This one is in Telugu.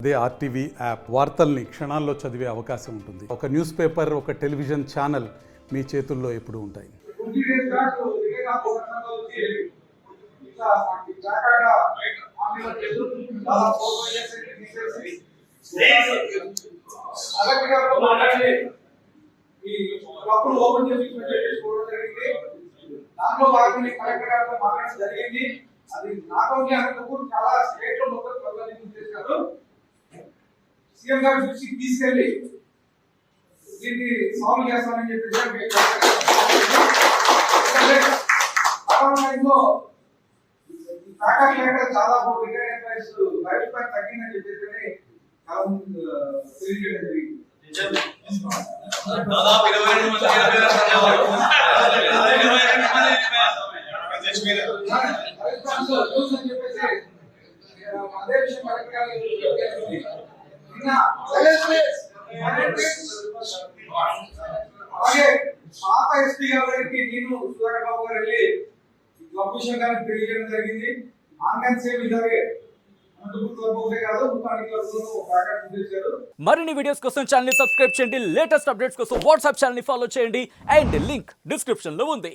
అదే ఆర్టీవీ యాప్ వార్తల్ని క్షణాల్లో చదివే అవకాశం ఉంటుంది. ఒక న్యూస్ పేపర్, ఒక టెలివిజన్ ఛానల్ మీ చేతుల్లో ఎప్పుడూ ఉంటాయి. అది నాట్ ఓన్లీ అనంతపూర్, చాలా స్టేట్ లో మొత్తం ప్రజలు చేశారు. సీఎం గారు చూసి తీసుకెళ్ళి దీన్ని సాల్వ్ చేస్తామని చెప్పేసి చాలా లైఫ్ స్పాన్ తగ్గిందని చెప్పేసి చాలా తెలియజేయడం జరిగింది. అదే విషయం అలాగే పాత ఎస్పీ గారికి నేను సుధాకర్ బాబు గారు వెళ్ళి లొకేషన్ గారికి తెలియజేయడం జరిగింది. ఆన్లైన్ సేవ ఇలాగే మరిన్ని వీడియోస్ కోసం ఛానల్ ని సబ్స్క్రైబ్ చేయండి. లేటెస్ట్ అప్డేట్స్ కోసం వాట్సాప్ ఛానల్ ని ఫాలో చేయండి. అండ్ లింక్ డిస్క్రిప్షన్ లో ఉంది.